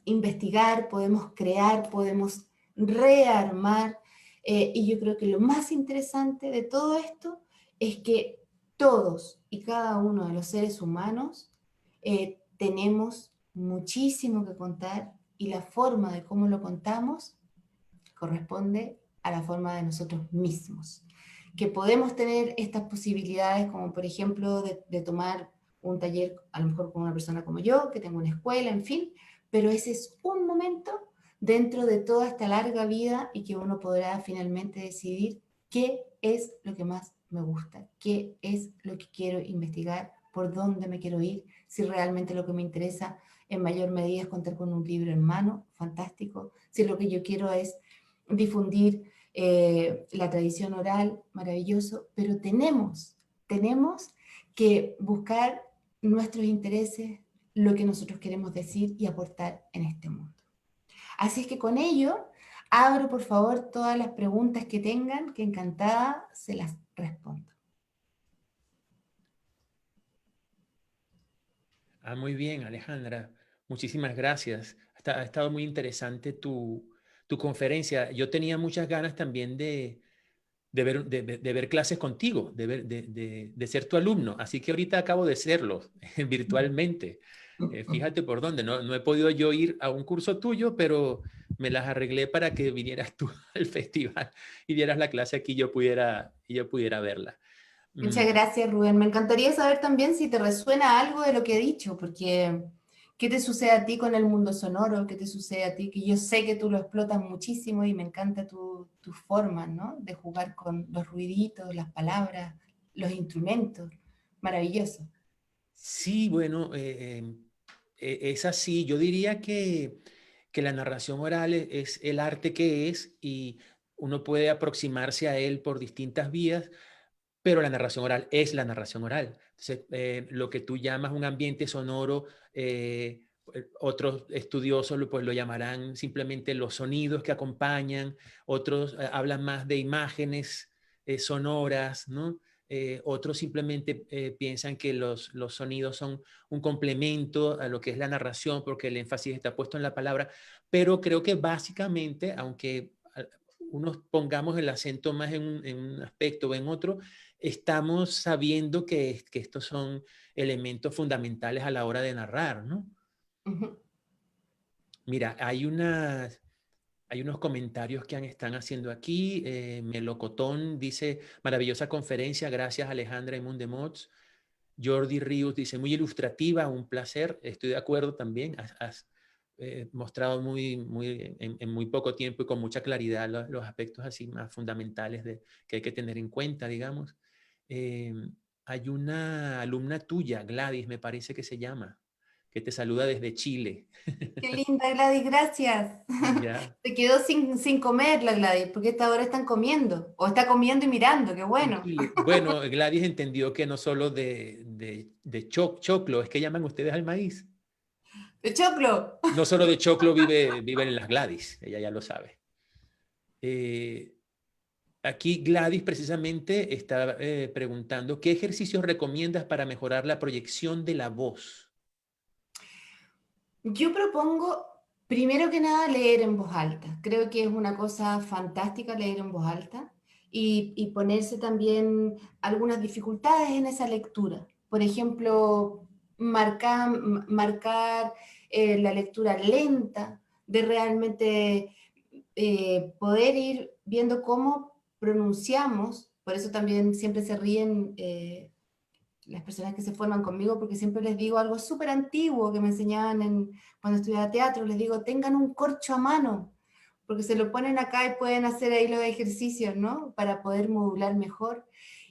investigar, podemos crear, podemos rearmar. Y yo creo que lo más interesante de todo esto es que todos y cada uno de los seres humanos tenemos muchísimo que contar y la forma de cómo lo contamos corresponde a la forma de nosotros mismos. Que podemos tener estas posibilidades como por ejemplo de tomar un taller a lo mejor con una persona como yo, que tengo una escuela, en fin, pero ese es un momento dentro de toda esta larga vida y que uno podrá finalmente decidir qué es lo que más me gusta, qué es lo que quiero investigar, por dónde me quiero ir, si realmente lo que me interesa en mayor medida es contar con un libro en mano, fantástico, si lo que yo quiero es difundir la tradición oral, maravilloso, pero tenemos que buscar nuestros intereses, lo que nosotros queremos decir y aportar en este mundo. Así es que con ello, abro por favor todas las preguntas que tengan, que encantada se las respondo. Ah, muy bien, Alejandra. Muchísimas gracias. Ha estado muy interesante tu conferencia. Yo tenía muchas ganas también de ver clases contigo, de ser tu alumno. Así que ahorita acabo de serlo virtualmente. Fíjate por dónde. No he podido yo ir a un curso tuyo, pero me las arreglé para que vinieras tú al festival y dieras la clase aquí y yo pudiera verla. Mm. Muchas gracias, Rubén. Me encantaría saber también si te resuena algo de lo que he dicho, porque ¿qué te sucede a ti con el mundo sonoro? ¿Qué te sucede a ti? Que yo sé que tú lo explotas muchísimo y me encanta tu forma, ¿no? De jugar con los ruiditos, las palabras, los instrumentos. Maravilloso. Sí, bueno, es así. Yo diría que la narración oral es el arte que es y uno puede aproximarse a él por distintas vías, pero la narración oral es la narración oral. Entonces, lo que tú llamas un ambiente sonoro, otros estudiosos pues lo llamarán simplemente los sonidos que acompañan, otros hablan más de imágenes sonoras, ¿no? Otros simplemente piensan que los sonidos son un complemento a lo que es la narración porque el énfasis está puesto en la palabra, pero creo que básicamente, aunque unos pongamos el acento más en un aspecto o en otro, estamos sabiendo que estos son elementos fundamentales a la hora de narrar, ¿no? Ujú. Mira, hay unos comentarios que están haciendo aquí. Melocotón dice, maravillosa conferencia, gracias Alejandra y Mundemots. Jordi Ríos dice, muy ilustrativa, un placer. Estoy de acuerdo también. Has mostrado en muy poco tiempo y con mucha claridad los aspectos así más fundamentales que hay que tener en cuenta, digamos. Eh, Hay una alumna tuya, Gladys, me parece que se llama, que te saluda desde Chile. Qué linda, Gladys, gracias. Ya. Se quedó sin comer la Gladys, porque esta hora están comiendo, o está comiendo y mirando, qué En bueno. Chile. Bueno, Gladys entendió que no solo de choclo, es que llaman ustedes al maíz. ¡De choclo! No solo de choclo viven en las Gladys, ella ya lo sabe. Eh, Aquí Gladys precisamente está preguntando, ¿qué ejercicios recomiendas para mejorar la proyección de la voz? Yo propongo, primero que nada, leer en voz alta. Creo que es una cosa fantástica leer en voz alta y ponerse también algunas dificultades en esa lectura. Por ejemplo, marcar la lectura lenta, de realmente poder ir viendo cómo pronunciamos. Por eso también siempre se ríen las personas que se forman conmigo, porque siempre les digo algo súper antiguo que me enseñaban cuando estudiaba teatro, les digo, tengan un corcho a mano, porque se lo ponen acá y pueden hacer ahí los ejercicios, ¿no? Para poder modular mejor.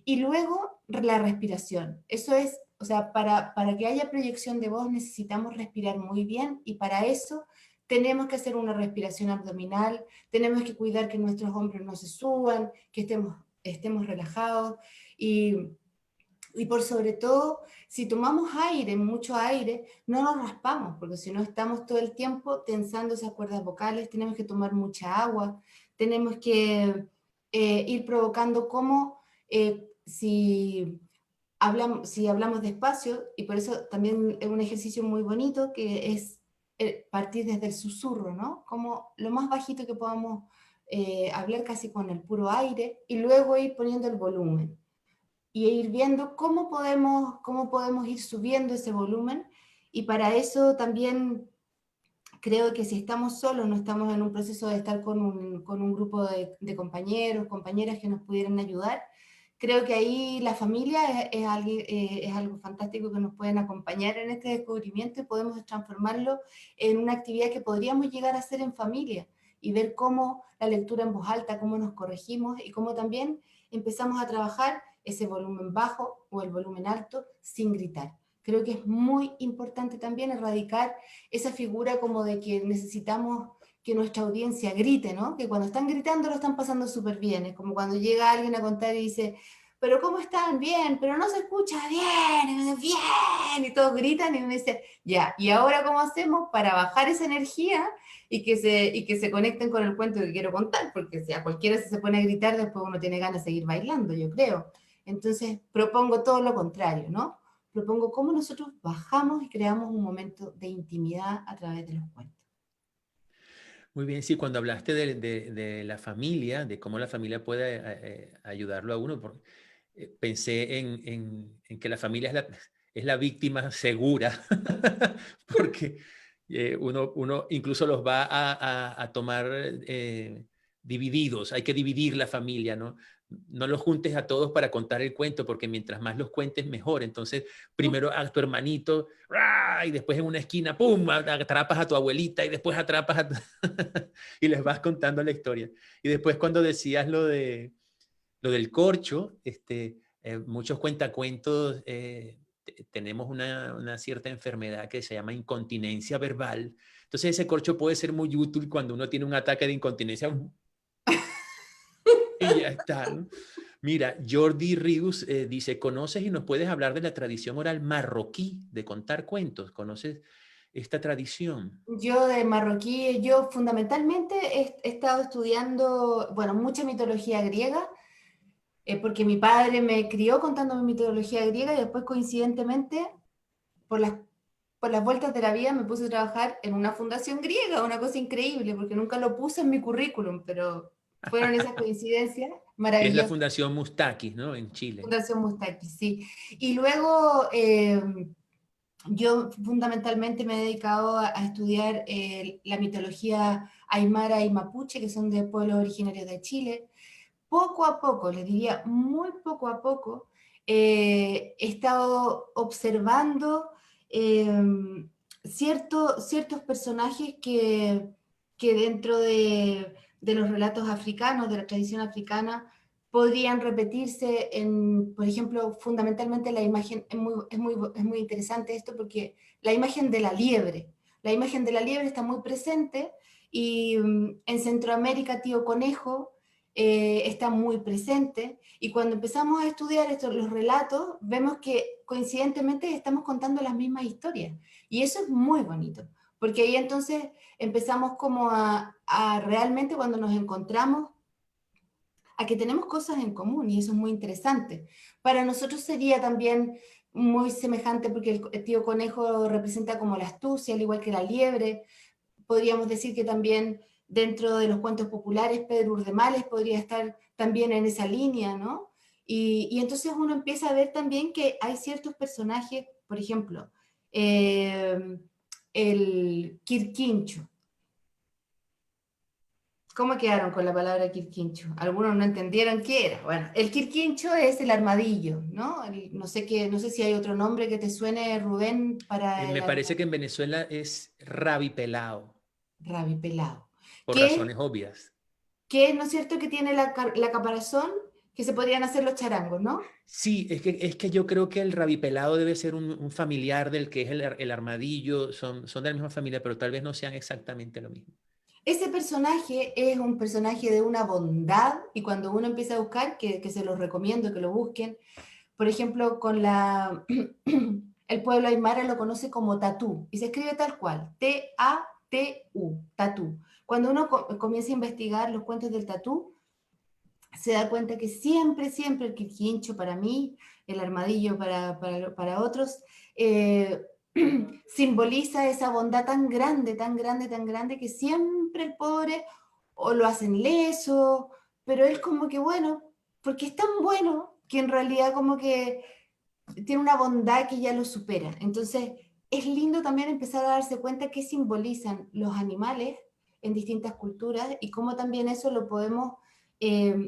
Y luego la respiración. Eso es, o sea, para que haya proyección de voz necesitamos respirar muy bien y para eso tenemos que hacer una respiración abdominal, tenemos que cuidar que nuestros hombros no se suban, que estemos relajados y por sobre todo, si tomamos aire, mucho aire, no nos raspamos, porque si no estamos todo el tiempo tensando esas cuerdas vocales, tenemos que tomar mucha agua, tenemos que ir provocando como si hablamos despacio, y por eso también es un ejercicio muy bonito, que es partir desde el susurro, ¿no? Como lo más bajito que podamos hablar casi con el puro aire, y luego ir poniendo el volumen y ir viendo cómo podemos ir subiendo ese volumen. Y para eso también creo que si estamos solos, no estamos en un proceso de estar con un grupo de compañeros, compañeras que nos pudieran ayudar, creo que ahí la familia es algo fantástico que nos pueden acompañar en este descubrimiento y podemos transformarlo en una actividad que podríamos llegar a hacer en familia y ver cómo la lectura en voz alta, cómo nos corregimos y cómo también empezamos a trabajar ese volumen bajo o el volumen alto sin gritar. Creo que es muy importante también erradicar esa figura como de que necesitamos que nuestra audiencia grite, ¿no? Que cuando están gritando lo están pasando súper bien. Es como cuando llega alguien a contar y dice, pero ¿cómo están? Bien, pero no se escucha bien, bien, y todos gritan y uno dice, ya, ¿y ahora cómo hacemos para bajar esa energía y que se conecten con el cuento que quiero contar? Porque si a cualquiera se pone a gritar, después uno tiene ganas de seguir bailando, yo creo. Entonces propongo todo lo contrario, ¿no? Propongo cómo nosotros bajamos y creamos un momento de intimidad a través de los cuentos. Muy bien, sí, cuando hablaste de la familia, de cómo la familia puede ayudarlo a uno, pensé en que la familia es la víctima segura, porque uno incluso los va a tomar divididos, hay que dividir la familia, ¿no? No los juntes a todos para contar el cuento, porque mientras más los cuentes, mejor. Entonces, primero a tu hermanito, ¡ah! Y después en una esquina, ¡pum!, atrapas a tu abuelita y después atrapas a y les vas contando la historia. Y después cuando decías lo del corcho, muchos cuentacuentos tenemos una cierta enfermedad que se llama incontinencia verbal. Entonces ese corcho puede ser muy útil cuando uno tiene un ataque de incontinencia y ya está, ¿no? Mira, Jordi Rius dice, ¿conoces y nos puedes hablar de la tradición oral marroquí de contar cuentos? ¿Conoces esta tradición? Yo de marroquí, yo fundamentalmente he estado estudiando, bueno, mucha mitología griega, porque mi padre me crió contándome mitología griega y después coincidentemente, por las, por las vueltas de la vida, me puse a trabajar en una fundación griega, una cosa increíble, porque nunca lo puse en mi currículum, pero fueron esas coincidencias Que es la maravillosas. Fundación Mustakis, ¿no? En Chile. Fundación Mustaki, sí. Y luego yo fundamentalmente me he dedicado a estudiar la mitología aymara y mapuche, que son de pueblos originarios de Chile. Poco a poco, les diría muy poco a poco, he estado observando ciertos personajes que dentro de los relatos africanos, de la tradición africana, podrían repetirse en, por ejemplo, fundamentalmente la imagen, es muy interesante esto porque la imagen de la imagen de la liebre está muy presente y en Centroamérica Tío Conejo está muy presente y cuando empezamos a estudiar los relatos vemos que coincidentemente estamos contando las mismas historias. Y eso es muy bonito, porque ahí entonces empezamos como a realmente cuando nos encontramos, a que tenemos cosas en común y eso es muy interesante. Para nosotros sería también muy semejante porque el tío conejo representa como la astucia, al igual que la liebre. Podríamos decir que también dentro de los cuentos populares Pedro Urdemales podría estar también en esa línea, ¿no? Y entonces uno empieza a ver también que hay ciertos personajes, por ejemplo, eh, el Quirquincho. ¿Cómo quedaron con la palabra quirquincho? Algunos no entendieron qué era. Bueno, el quirquincho es el armadillo, ¿no? No sé qué, no sé si hay otro nombre que te suene, Rubén, para el Me parece que en Venezuela es rabipelado, rabipelado. por Que, razones obvias. que no es cierto que tiene la caparazón que se podrían hacer los charangos, ¿no? Sí, es que yo creo que el rabipelado debe ser un familiar del que es el armadillo, son de la misma familia, pero tal vez no sean exactamente lo mismo. Ese personaje es un personaje de una bondad y cuando uno empieza a buscar, que se los recomiendo que lo busquen, por ejemplo, con la... El pueblo aymara lo conoce como tatú y se escribe tal cual, T-A-T-U, tatú. Cuando uno comienza a investigar los cuentos del tatú, se da cuenta que siempre, siempre el quirquincho para mí, el armadillo para otros, eh, simboliza esa bondad tan grande, tan grande, tan grande, que siempre el pobre o lo hacen leso, pero él como que bueno, porque es tan bueno que en realidad como que tiene una bondad que ya lo supera. Entonces, es lindo también empezar a darse cuenta qué simbolizan los animales en distintas culturas y cómo también eso lo podemos,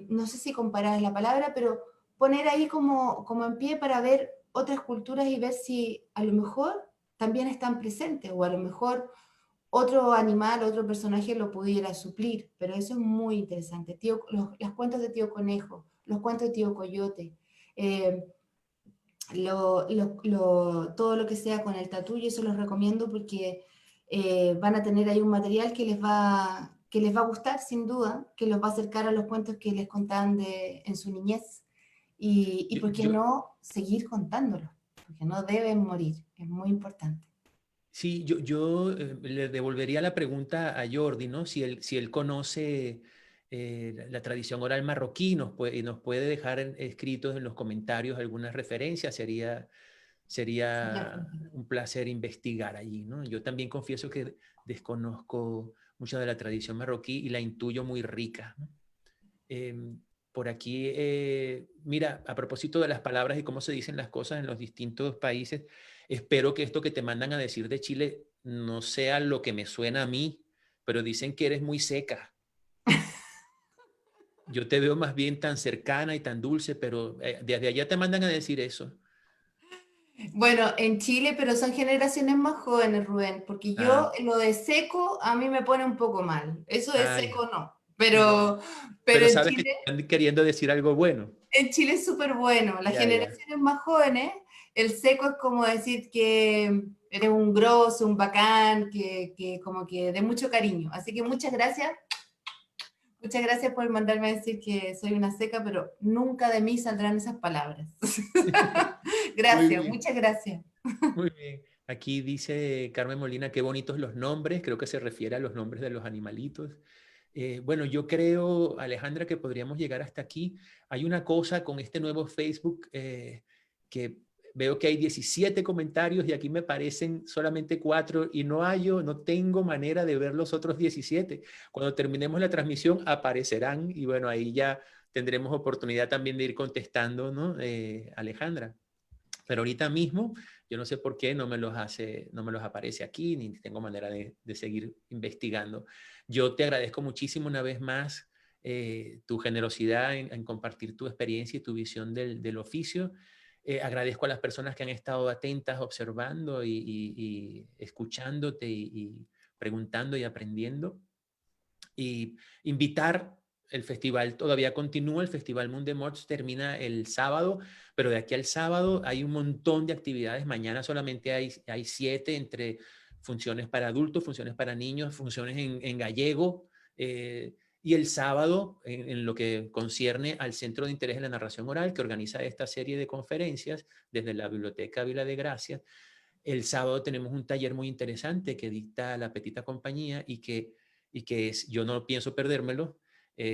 no sé si comparar la palabra, pero poner ahí como en pie para ver otras culturas y ver si a lo mejor también están presentes o a lo mejor otro animal, otro personaje lo pudiera suplir, pero eso es muy interesante. Las cuentos de Tío Conejo, los cuentos de Tío Coyote, eh, todo lo que sea con el tatú, y eso los recomiendo porque van a tener ahí un material que les va a gustar sin duda, que los va a acercar a los cuentos que les contaban en su niñez y Yo, por qué yo- no seguir contándolos, porque no deben morir, es muy importante. sí, le devolvería la pregunta a Jordi, ¿no? Si él conoce la tradición oral marroquí, nos puede dejar escritos en los comentarios algunas referencias, Sería sería fantástico. un placer investigar allí, ¿no? Yo también confieso que desconozco mucho de la tradición marroquí y la intuyo muy rica, ¿no? Por aquí, mira, a propósito de las palabras y cómo se dicen las cosas en los distintos países, espero que esto que te mandan a decir de Chile no sea lo que me suena a mí, pero dicen que eres muy seca. Yo te veo más bien tan cercana y tan dulce, pero desde allá te mandan a decir eso. Bueno, en Chile, pero son generaciones más jóvenes, Rubén, porque Ah, yo lo de seco a mí me pone un poco mal. Eso de ay, seco no, no. pero Pero sabes que están queriendo decir algo bueno. En Chile es súper bueno. Las Ya, ya. generaciones más jóvenes, el seco es como decir que eres un grosso, un bacán, que como que de mucho cariño. Así que muchas gracias por mandarme a decir que soy una seca, pero nunca de mí saldrán esas palabras. Muy Gracias, bien. muchas gracias. Muy bien. Aquí dice Carmen Molina, qué bonitos los nombres. Creo que se refiere a los nombres de los animalitos. Bueno, yo creo, Alejandra, que podríamos llegar hasta aquí. Hay una cosa con este nuevo Facebook que veo que hay 17 comentarios y aquí me parecen solamente 4 y no tengo manera de ver los otros 17. Cuando terminemos la transmisión aparecerán y bueno, ahí ya tendremos oportunidad también de ir contestando, ¿no? Alejandra. Pero ahorita mismo, yo no sé por qué no me los aparece aquí, ni tengo manera de seguir investigando. Yo te agradezco muchísimo una vez más tu generosidad en compartir tu experiencia y tu visión del oficio. Agradezco a las personas que han estado atentas, observando y escuchándote y preguntando y aprendiendo. Y invitar, el festival todavía continúa, el Festival Moon de Mots termina el sábado, pero de aquí al sábado hay un montón de actividades. Mañana solamente hay 7 entre funciones para adultos, funciones para niños, funciones en gallego. Y el sábado, en lo que concierne al Centro de Interés en la Narración Oral, que organiza esta serie de conferencias desde la Biblioteca Vila de Gracia, el sábado tenemos un taller muy interesante que dicta la Petita Compañía y que es, yo no pienso perdérmelo,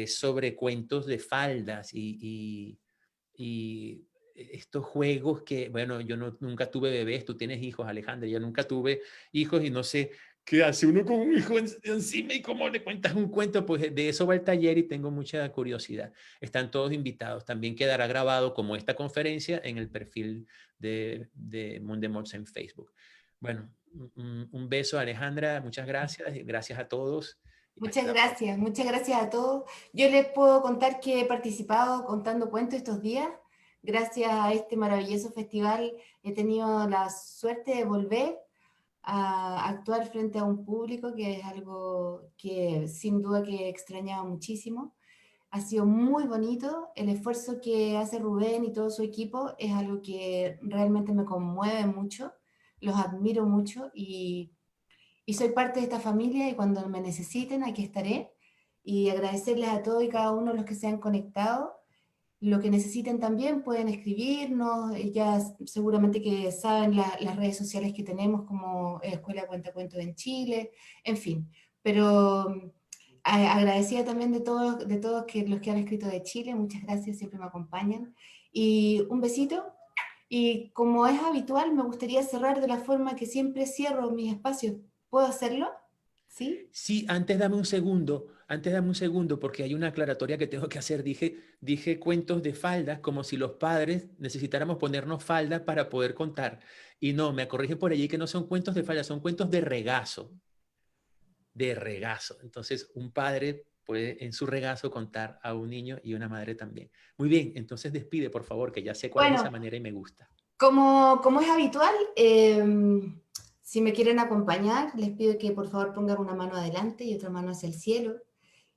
sobre cuentos de faldas y estos juegos que, bueno, yo nunca tuve bebés, tú tienes hijos, Alejandra, yo nunca tuve hijos y no sé qué hace uno con un hijo encima y cómo le cuentas un cuento, pues de eso va el taller y tengo mucha curiosidad. Están todos invitados. También quedará grabado como esta conferencia en el perfil de Mundemorts en Facebook. Bueno, un beso, Alejandra, muchas gracias, gracias a todos. Hasta la próxima. Muchas gracias a todos. Yo les puedo contar que he participado contando cuentos estos días. Gracias a este maravilloso festival he tenido la suerte de volver a actuar frente a un público, que es algo que sin duda que extrañaba muchísimo. Ha sido muy bonito. El esfuerzo que hace Rubén y todo su equipo es algo que realmente me conmueve mucho. Los admiro mucho y soy parte de esta familia y cuando me necesiten aquí estaré. Y agradecerles a todos y cada uno de los que se han conectado. Lo que necesiten también pueden escribirnos, ya seguramente que saben las redes sociales que tenemos como Escuela Cuentacuentos en Chile, en fin. Pero agradecida también de todos los que han escrito de Chile, muchas gracias, siempre me acompañan. Y un besito. Y como es habitual, me gustaría cerrar de la forma que siempre cierro mis espacios. ¿Puedo hacerlo? ¿Sí? Sí, antes dame un segundo, porque hay una aclaratoria que tengo que hacer. Dije cuentos de faldas, como si los padres necesitáramos ponernos faldas para poder contar. Y no, me corrigen por allí que no son cuentos de faldas, son cuentos de regazo, de regazo. Entonces, un padre puede en su regazo contar a un niño y una madre también. Muy bien, entonces despide, por favor, que ya sé cuál es esa Bueno, manera y me gusta. como es habitual, si me quieren acompañar, les pido que por favor pongan una mano adelante y otra mano hacia el cielo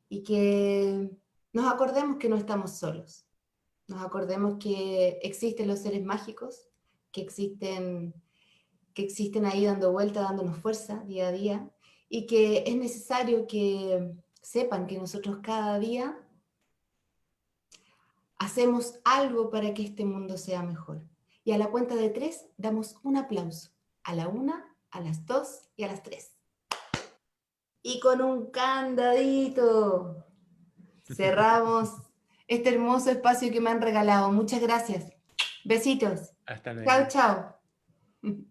y que nos acordemos que no estamos solos. Nos acordemos que existen los seres mágicos, que existen, que existen ahí dando vuelta, dándonos fuerza día a día y que es necesario que sepan que nosotros cada día hacemos algo para que este mundo sea mejor. Y a la cuenta de 3 damos un aplauso. A la 1, a las 2 y a las 3. Y con un candadito cerramos este hermoso espacio que me han regalado. Muchas gracias. Besitos. Hasta Chao, luego. chao.